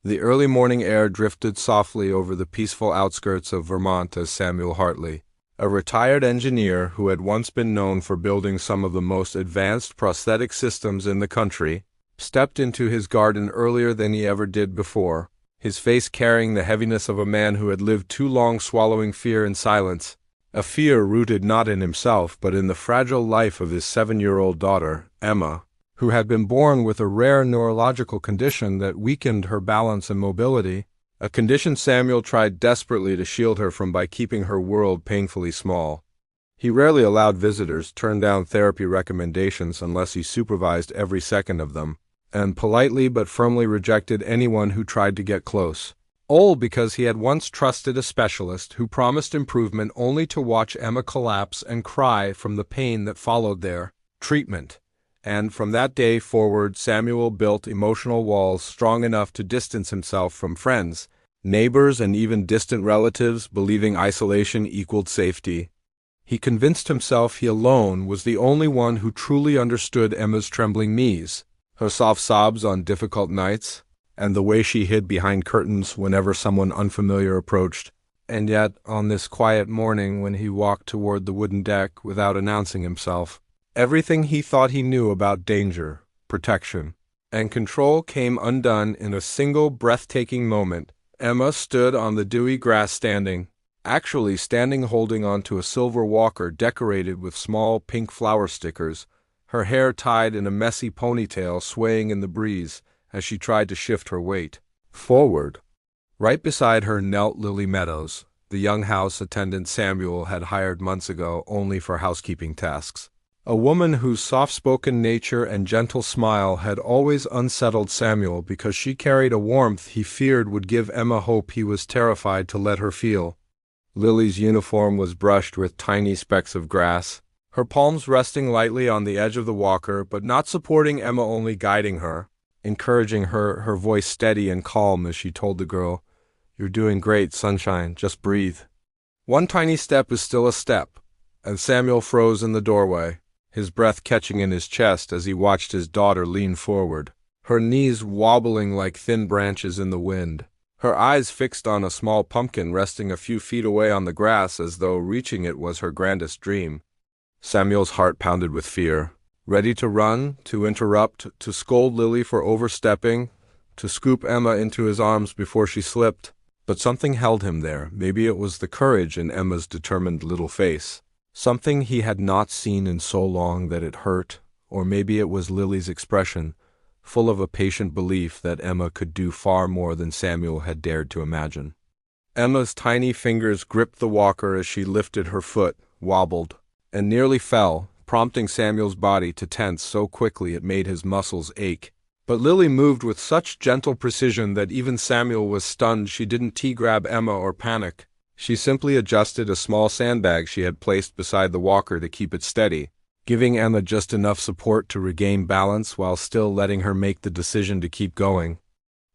The early morning air drifted softly over the peaceful outskirts of Vermont as Samuel Hartley, a retired engineer who had once been known for building some of the most advanced prosthetic systems in the country, stepped into his garden earlier than he ever did before, his face carrying the heaviness of a man who had lived too long swallowing fear in silence, a fear rooted not in himself but in the fragile life of his 7-year-old daughter, Emma, who had been born with a rare neurological condition that weakened her balance and mobility, a condition Samuel tried desperately to shield her from by keeping her world painfully small. He rarely allowed visitors turn down therapy recommendations unless he supervised every second of them, and politely but firmly rejected anyone who tried to get close. All because he had once trusted a specialist who promised improvement only to watch Emma collapse and cry from the pain that followed their treatment. And from that day forward, Samuel built emotional walls strong enough to distance himself from friends, neighbors, and even distant relatives, believing isolation equaled safety. He convinced himself he alone was the only one who truly understood Emma's trembling knees, her soft sobs on difficult nights, and the way she hid behind curtains whenever someone unfamiliar approached. And yet, on this quiet morning when he walked toward the wooden deck without announcing himself, everything he thought he knew about danger, protection, and control came undone in a single breathtaking moment. Emma stood on the dewy grass standing holding onto a silver walker decorated with small pink flower stickers, her hair tied in a messy ponytail swaying in the breeze as she tried to shift her weight forward. Right beside her knelt Lily Meadows, the young house attendant Samuel had hired months ago only for housekeeping tasks. A woman whose soft-spoken nature and gentle smile had always unsettled Samuel because she carried a warmth he feared would give Emma hope he was terrified to let her feel. Lily's uniform was brushed with tiny specks of grass, her palms resting lightly on the edge of the walker but not supporting Emma, only guiding her, encouraging her, her voice steady and calm as she told the girl, "You're doing great, sunshine, just breathe." One tiny step is still a step, and Samuel froze in the doorway, his breath catching in his chest as he watched his daughter lean forward, her knees wobbling like thin branches in the wind, her eyes fixed on a small pumpkin resting a few feet away on the grass as though reaching it was her grandest dream. Samuel's heart pounded with fear, ready to run, to interrupt, to scold Lily for overstepping, to scoop Emma into his arms before she slipped. But something held him there. Maybe it was the courage in Emma's determined little face, something he had not seen in so long that it hurt, or maybe it was Lily's expression, full of a patient belief that Emma could do far more than Samuel had dared to imagine. Emma's tiny fingers gripped the walker as she lifted her foot, wobbled, and nearly fell, prompting Samuel's body to tense so quickly it made his muscles ache. But Lily moved with such gentle precision that even Samuel was stunned. She didn't T-grab Emma or panic. She simply adjusted a small sandbag she had placed beside the walker to keep it steady, giving Emma just enough support to regain balance while still letting her make the decision to keep going.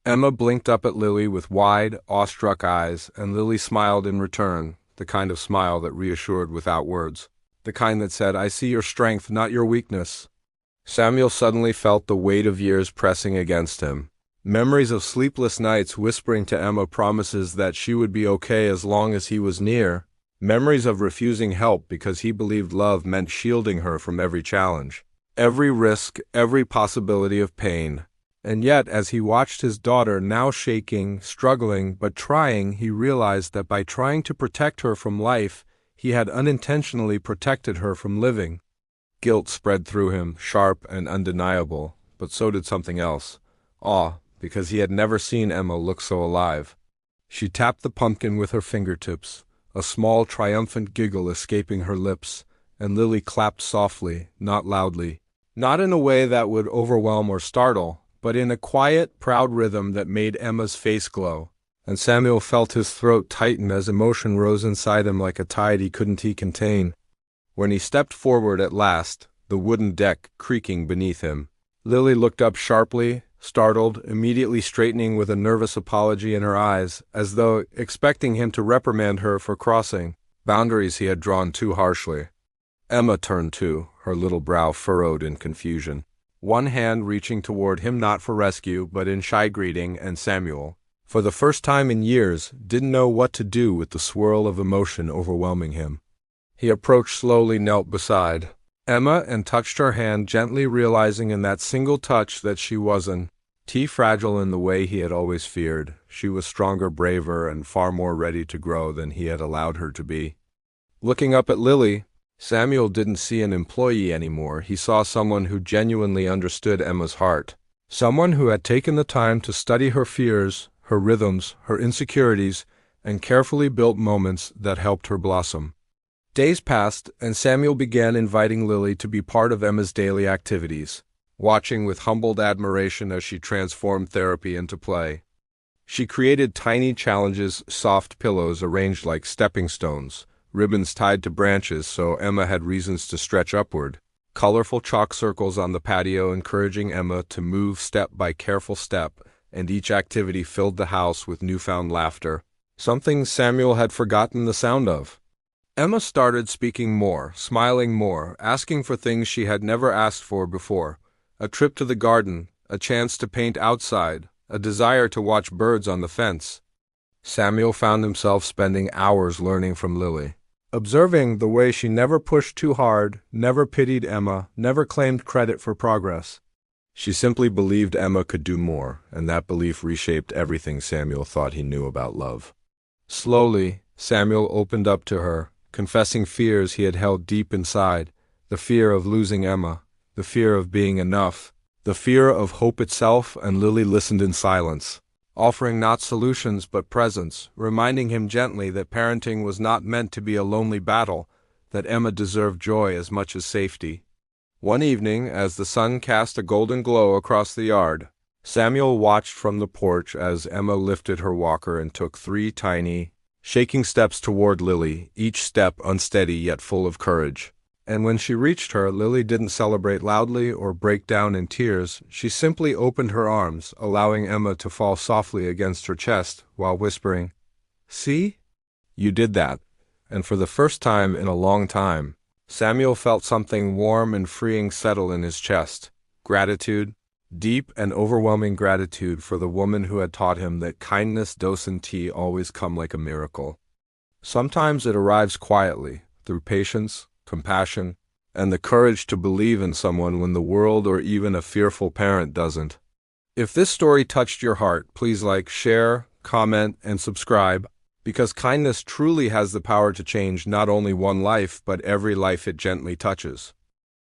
Emma blinked up at Lily with wide, awestruck eyes, and Lily smiled in return, the kind of smile that reassured without words, the kind that said, "I see your strength, not your weakness." Samuel suddenly felt the weight of years pressing against him. Memories of sleepless nights whispering to Emma promises that she would be okay as long as he was near. Memories of refusing help because he believed love meant shielding her from every challenge, every risk, every possibility of pain. And yet, as he watched his daughter now shaking, struggling, but trying, he realized that by trying to protect her from life, he had unintentionally protected her from living. Guilt spread through him, sharp and undeniable, but so did something else, awe, because he had never seen Emma look so alive. She tapped the pumpkin with her fingertips, a small triumphant giggle escaping her lips, and Lily clapped softly, not loudly, not in a way that would overwhelm or startle, but in a quiet, proud rhythm that made Emma's face glow. And Samuel felt his throat tighten as emotion rose inside him like a tide he couldn't contain. When he stepped forward at last, the wooden deck creaking beneath him, Lily looked up sharply, startled, immediately straightening with a nervous apology in her eyes, as though expecting him to reprimand her for crossing boundaries he had drawn too harshly. Emma turned too, her little brow furrowed in confusion. one hand reaching toward him not for rescue but in shy greeting, and Samuel, for the first time in years, didn't know what to do with the swirl of emotion overwhelming him. He approached slowly, knelt beside Emma, and touched her hand gently, realizing in that single touch that she wasn't fragile in the way he had always feared. She was stronger, braver, and far more ready to grow than he had allowed her to be. Looking up at Lily, Samuel didn't see an employee anymore. He saw someone who genuinely understood Emma's heart. Someone who had taken the time to study her fears, her rhythms, her insecurities, and carefully built moments that helped her blossom. Days passed, and Samuel began inviting Lily to be part of Emma's daily activities, watching with humbled admiration as she transformed therapy into play. She created tiny challenges, soft pillows arranged like stepping stones, ribbons tied to branches so Emma had reasons to stretch upward, colorful chalk circles on the patio encouraging Emma to move step by careful step, and each activity filled the house with newfound laughter, something Samuel had forgotten the sound of. Emma started speaking more, smiling more, asking for things she had never asked for before: a trip to the garden, a chance to paint outside, a desire to watch birds on the fence. Samuel found himself spending hours learning from Lily, observing the way she never pushed too hard, never pitied Emma, never claimed credit for progress. She simply believed Emma could do more, and that belief reshaped everything Samuel thought he knew about love. Slowly, Samuel opened up to her, confessing fears he had held deep inside: the fear of losing Emma, the fear of being enough, the fear of hope itself. And Lily listened in silence, offering not solutions but presence, reminding him gently that parenting was not meant to be a lonely battle, that Emma deserved joy as much as safety. One evening, as the sun cast a golden glow across the yard, Samuel watched from the porch as Emma lifted her walker and took 3 tiny, shaking steps toward Lily, each step unsteady yet full of courage. And when she reached her, Lily didn't celebrate loudly or break down in tears. She simply opened her arms, allowing Emma to fall softly against her chest, while whispering, "See? You did that." And for the first time in a long time, Samuel felt something warm and freeing settle in his chest: gratitude, deep and overwhelming gratitude for the woman who had taught him that kindness doesn't always come like a miracle. Sometimes it arrives quietly, through patience, compassion, and the courage to believe in someone when the world or even a fearful parent doesn't. If this story touched your heart, please like, share, comment, and subscribe, because kindness truly has the power to change not only one life but every life it gently touches.